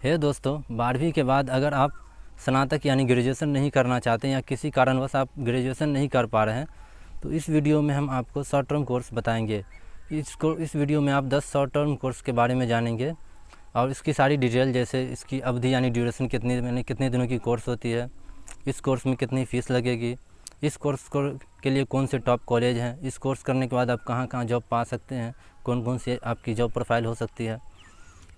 है दोस्तों, 12वीं के बाद अगर आप स्नातक यानी ग्रेजुएशन नहीं करना चाहते हैं या किसी कारणवश आप ग्रेजुएशन नहीं कर पा रहे हैं तो इस वीडियो में हम आपको शॉर्ट टर्म कोर्स बताएंगे। इस वीडियो में आप 10 शॉर्ट टर्म कोर्स के बारे में जानेंगे और इसकी सारी डिटेल, जैसे इसकी अवधि यानी ड्यूरेशन कितने दिनों की कोर्स होती है, इस कोर्स में कितनी फ़ीस लगेगी, इस कोर्स के लिए कौन से टॉप कॉलेज हैं, इस कोर्स करने के बाद आप कहाँ कहाँ जॉब पा सकते हैं, कौन कौन सी आपकी जॉब प्रोफाइल हो सकती है,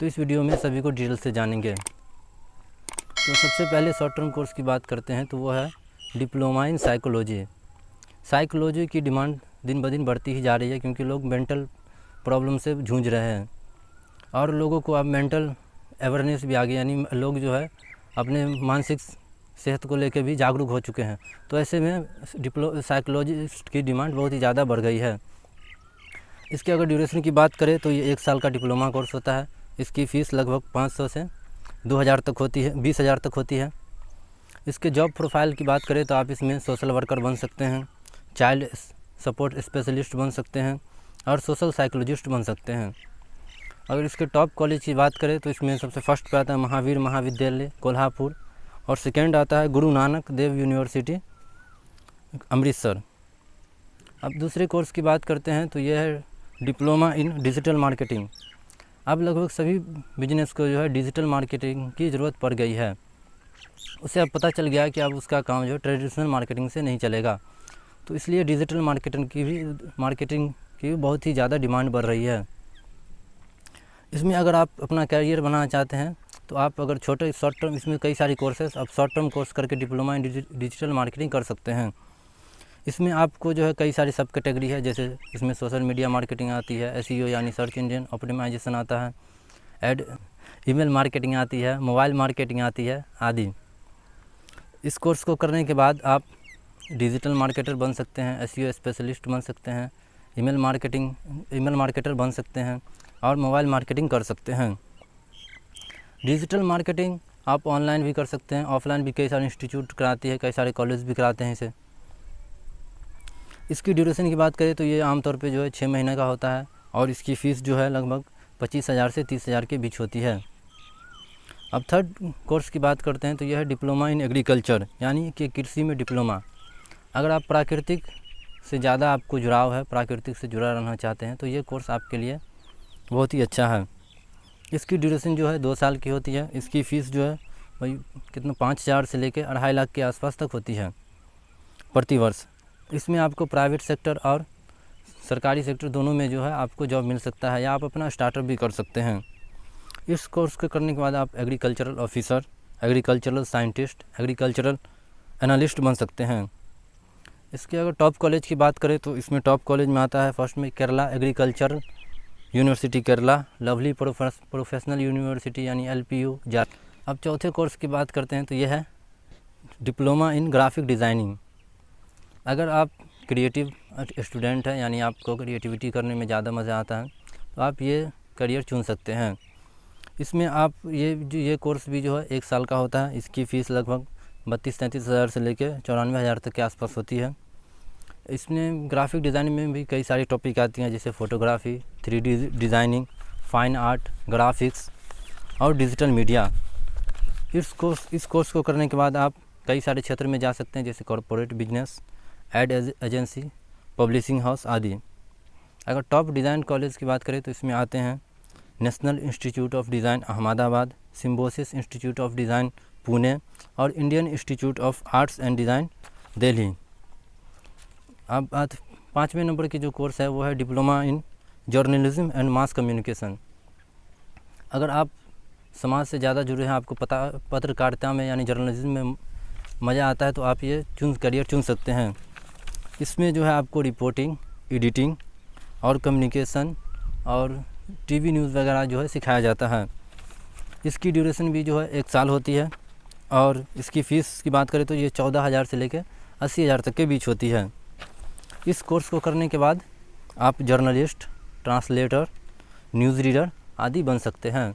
तो इस वीडियो में सभी को डिटेल से जानेंगे। तो सबसे पहले शॉर्ट टर्म कोर्स की बात करते हैं तो वो है डिप्लोमा इन साइकोलॉजी। साइकोलॉजी की डिमांड दिन ब दिन बढ़ती ही जा रही है क्योंकि लोग मेंटल प्रॉब्लम से जूझ रहे हैं और लोगों को अब मेंटल अवेयरनेस भी आ गई, यानी लोग जो है अपने मानसिक सेहत को लेकर भी जागरूक हो चुके हैं। तो ऐसे में साइकोलॉजिस्ट की डिमांड बहुत ही ज़्यादा बढ़ गई है। इसके अगर ड्यूरेशन की बात करें तो ये 1 साल का डिप्लोमा कोर्स होता है। इसकी फ़ीस लगभग 500 से 2000 तक होती है, 20,000 तक होती है। इसके जॉब प्रोफाइल की बात करें तो आप इसमें सोशल वर्कर बन सकते हैं, चाइल्ड सपोर्ट स्पेशलिस्ट बन सकते हैं और सोशल साइकोलॉजिस्ट बन सकते हैं। अगर इसके टॉप कॉलेज की बात करें तो इसमें सबसे फर्स्ट पे आता है महावीर महाविद्यालय कोल्हापुर और सेकेंड आता है गुरु नानक देव यूनिवर्सिटी अमृतसर। अब दूसरे कोर्स की बात करते हैं तो यह है डिप्लोमा इन डिजिटल मार्केटिंग। अब लगभग सभी बिजनेस को जो है डिजिटल मार्केटिंग की ज़रूरत पड़ गई है। उसे अब पता चल गया कि अब उसका काम जो है ट्रेडिशनल मार्केटिंग से नहीं चलेगा, तो इसलिए डिजिटल मार्केटिंग की बहुत ही ज़्यादा डिमांड बढ़ रही है। इसमें अगर आप अपना कैरियर बनाना चाहते हैं तो आप अगर छोटे शॉर्ट टर्म, इसमें कई सारी कोर्सेस, आप शॉर्ट टर्म कोर्स करके डिप्लोमा इन डिजिटल मार्केटिंग कर सकते हैं। इसमें आपको जो है कई सारी सब कैटेगरी है, जैसे इसमें सोशल मीडिया मार्केटिंग आती है, एसईओ यानी सर्च इंजन ऑप्टिमाइजेशन आता है, ईमेल मार्केटिंग आती है, मोबाइल मार्केटिंग आती है आदि। इस कोर्स को करने के बाद आप डिजिटल मार्केटर बन सकते हैं, एसईओ स्पेशलिस्ट बन सकते हैं, ईमेल मार्केटर बन सकते हैं और मोबाइल मार्केटिंग कर सकते हैं। डिजिटल मार्केटिंग आप ऑनलाइन भी कर सकते हैं, ऑफलाइन भी कई सारे इंस्टीट्यूट कराती है, कई सारे कॉलेज भी कराते हैं इसे। इसकी ड्यूरेशन की बात करें तो ये आमतौर पे जो है 6 महीने का होता है और इसकी फ़ीस जो है लगभग 25,000 से 30,000 के बीच होती है। अब थर्ड कोर्स की बात करते हैं तो यह है डिप्लोमा इन एग्रीकल्चर, यानी कि कृषि में डिप्लोमा। अगर आप प्राकृतिक से ज़्यादा आपको जुड़ाव है, प्राकृतिक से जुड़ा रहना चाहते हैं तो ये कोर्स आपके लिए बहुत ही अच्छा है। इसकी ड्यूरेशन जो है 2 साल की होती है। इसकी फ़ीस जो है वही 5,000 से लेकर 2.5 लाख के आसपास तक होती है प्रति वर्ष। इसमें आपको प्राइवेट सेक्टर और सरकारी सेक्टर दोनों में जो है आपको जॉब मिल सकता है या आप अपना स्टार्टअप भी कर सकते हैं। इस कोर्स को करने के बाद आप agricultural officer, agricultural scientist, agricultural analyst बन सकते हैं। इसके अगर टॉप कॉलेज की बात करें तो इसमें टॉप कॉलेज में आता है फर्स्ट में Kerala agriculture university Kerala, lovely professional university यानी LPU जा। अब चौथे कोर्स की बात करते हैं तो यह है डिप्लोमा इन ग्राफिक डिज़ाइनिंग। अगर आप क्रिएटिव स्टूडेंट हैं, यानी आपको क्रिएटिविटी करने में ज़्यादा मज़ा आता है, तो आप ये करियर चुन सकते हैं। इसमें आप ये कोर्स भी जो है 1 साल का होता है। इसकी फ़ीस लगभग 32-33 हज़ार से लेकर 94,000 तक के आसपास होती है। इसमें ग्राफिक डिज़ाइनिंग में भी कई सारी टॉपिक आती हैं, जैसे photography, 3D designing, fine art, graphics और डिजिटल मीडिया। इस कोर्स को करने के बाद आप कई सारे क्षेत्र में जा सकते हैं, जैसे corporate business, ad agency, publishing house आदि। अगर टॉप डिज़ाइन कॉलेज की बात करें तो इसमें आते हैं National Institute of Design Ahmedabad, Symbiosis Institute of Design Pune और Indian Institute of Arts and Design Delhi. अब 5वें नंबर की जो कोर्स है वो है diploma in journalism and mass communication. अगर आप समाज से ज़्यादा जुड़े हैं, आपको पत्रकारिता में यानी जर्नलिज्म में मज़ा आता है, तो आप ये करियर चुन सकते हैं। इसमें जो है आपको रिपोर्टिंग, एडिटिंग और कम्युनिकेशन और टीवी न्यूज़ वगैरह जो है सिखाया जाता है। इसकी ड्यूरेशन भी जो है 1 साल होती है और इसकी फ़ीस की बात करें तो ये 14,000 से लेकर 80,000 तक के बीच होती है। इस कोर्स को करने के बाद आप जर्नलिस्ट, ट्रांसलेटर, न्यूज़ रीडर आदि बन सकते हैं।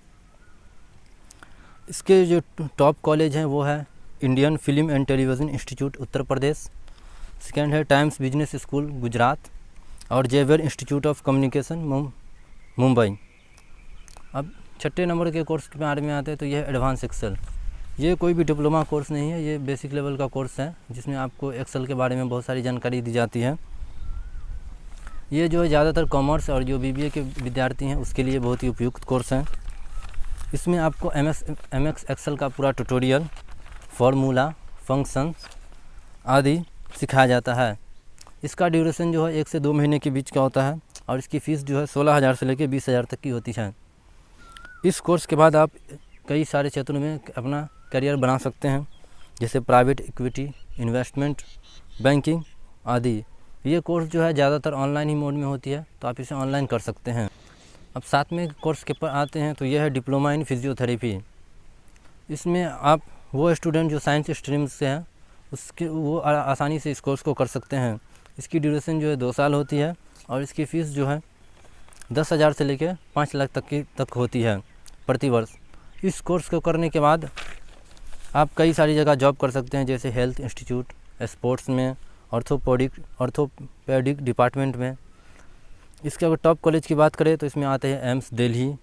इसके जो टॉप कॉलेज हैं वो है Indian film and television institute Uttar Pradesh, second है टाइम्स बिजनेस स्कूल गुजरात और Xavier institute of communication Mumbai. अब छठे नंबर के कोर्स के बारे में आते हैं तो यह एडवांस एक्सेल। ये कोई भी डिप्लोमा कोर्स नहीं है, ये बेसिक लेवल का कोर्स है जिसमें आपको एक्सेल के बारे में बहुत सारी जानकारी दी जाती है। ये जो है ज़्यादातर कॉमर्स और जो बीबीए के विद्यार्थी हैं उसके लिए बहुत ही उपयुक्त कोर्स है। इसमें आपको एमएस एक्सेल का पूरा ट्यूटोरियल, फार्मूला, फंक्शंस आदि सिखाया जाता है। इसका ड्यूरेशन जो है 1 से 2 महीने के बीच का होता है और इसकी फ़ीस जो है 16,000 से लेकर 20,000 तक की होती है। इस कोर्स के बाद आप कई सारे क्षेत्रों में अपना करियर बना सकते हैं, जैसे प्राइवेट इक्विटी, इन्वेस्टमेंट, बैंकिंग आदि। ये कोर्स जो है ज़्यादातर ऑनलाइन ही मोड में होती है, तो आप इसे ऑनलाइन कर सकते हैं। अब 7वें कोर्स के पर आते हैं तो यह है डिप्लोमा इन फिजियोथेरेपी। इसमें आप वो स्टूडेंट जो साइंस स्ट्रीम से हैं वो आसानी से इस कोर्स को कर सकते हैं। इसकी ड्यूरेशन जो है 2 साल होती है और इसकी फ़ीस जो है 10,000 से लेकर 5 लाख तक होती है प्रति वर्ष। इस कोर्स को करने के बाद आप कई सारी जगह जॉब कर सकते हैं, जैसे हेल्थ इंस्टीट्यूट, स्पोर्ट्स में, ऑर्थोपेडिक डिपार्टमेंट में। इसके अगर टॉप कॉलेज की बात करें तो इसमें आते हैं एम्स दिल्ली,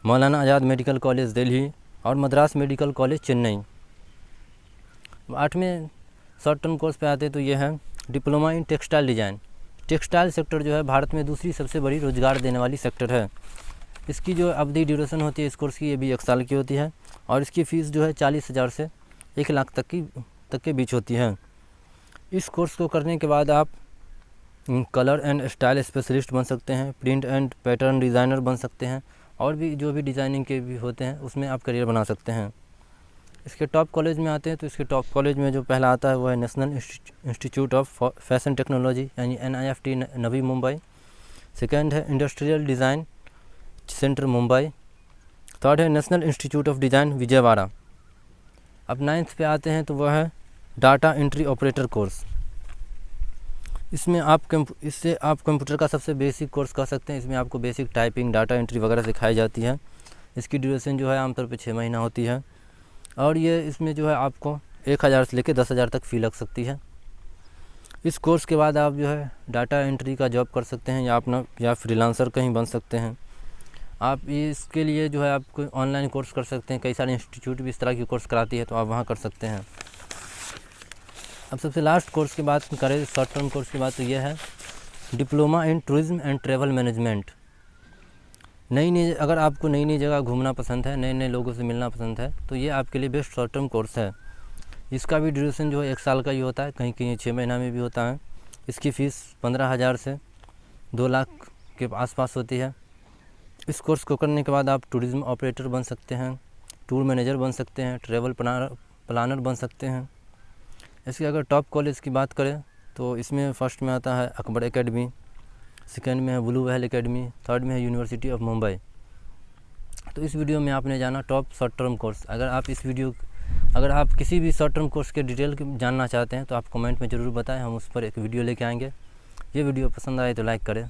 मौलाना आज़ाद मेडिकल कॉलेज दिल्ली और मद्रास मेडिकल कॉलेज चेन्नई। 8वें शॉर्ट टर्म कोर्स पे आते हैं तो ये है diploma in textile design. Textile sector जो है भारत में दूसरी सबसे बड़ी रोज़गार देने वाली सेक्टर है। इसकी जो अवधि ड्यूरेशन होती है इस कोर्स की, ये भी 1 साल की होती है और इसकी फ़ीस जो है 40,000 से 1 लाख तक के बीच होती है। इस कोर्स को करने के बाद आप कलर एंड स्टाइल स्पेशलिस्ट बन सकते हैं, प्रिंट एंड पैटर्न डिज़ाइनर बन सकते हैं और भी जो भी डिज़ाइनिंग के भी होते हैं उसमें आप करियर बना सकते हैं। इसके टॉप कॉलेज में आते हैं तो इसके टॉप कॉलेज में जो पहला आता है वो है National Institute of Fashion Technology यानी NIFT नवी मुंबई। सेकेंड है industrial design centre Mumbai. Third है National Institute of Design Vijayawada. अब 9th पे आते हैं तो वह है डाटा एंट्री ऑपरेटर कोर्स। इससे आप कंप्यूटर का सबसे बेसिक कोर्स कर सकते हैं। इसमें आपको बेसिक टाइपिंग, डाटा एंट्री वगैरह सिखाई जाती है। इसकी ड्यूरेशन जो है आमतौर पे 6 महीना होती है और ये इसमें जो है आपको 1,000 से लेकर 10,000 तक फ़ी लग सकती है। इस कोर्स के बाद आप जो है डाटा एंट्री का जॉब कर सकते हैं या फ्रीलांसर कहीं बन सकते हैं। आप इसके लिए जो है आप कोई ऑनलाइन कोर्स कर सकते हैं, कई सारे इंस्टीट्यूट भी इस तरह की कोर्स कराती है तो आप वहाँ कर सकते हैं। अब सबसे लास्ट कोर्स की बात करें, शॉर्ट टर्म कोर्स की बात, तो यह है diploma in tourism and travel management. अगर आपको नई जगह घूमना पसंद है, नए लोगों से मिलना पसंद है तो ये आपके लिए बेस्ट शॉर्ट टर्म कोर्स है। इसका भी ड्यूरेशन जो है 1 साल का ही होता है, कहीं 6 महीना में भी होता है। इसकी फ़ीस 15,000 से 2 लाख के आसपास होती है। इस कोर्स को करने के बाद आप टूरिज़्म ऑपरेटर बन सकते हैं, टूर मैनेजर बन सकते हैं, ट्रैवल प्लानर बन सकते हैं। इसके अगर टॉप कॉलेज की बात करें तो इसमें फर्स्ट में आता है अकबर एकेडमी, सेकेंड में है ब्लू व्हेल एकेडमी, थर्ड में है यूनिवर्सिटी ऑफ मुंबई। तो इस वीडियो में आपने जाना टॉप शॉर्ट टर्म कोर्स। अगर आप किसी भी शॉर्ट टर्म कोर्स के डिटेल जानना चाहते हैं तो आप कमेंट में ज़रूर बताएं, हम उस पर एक वीडियो लेके आएंगे। ये वीडियो पसंद आए तो लाइक करें।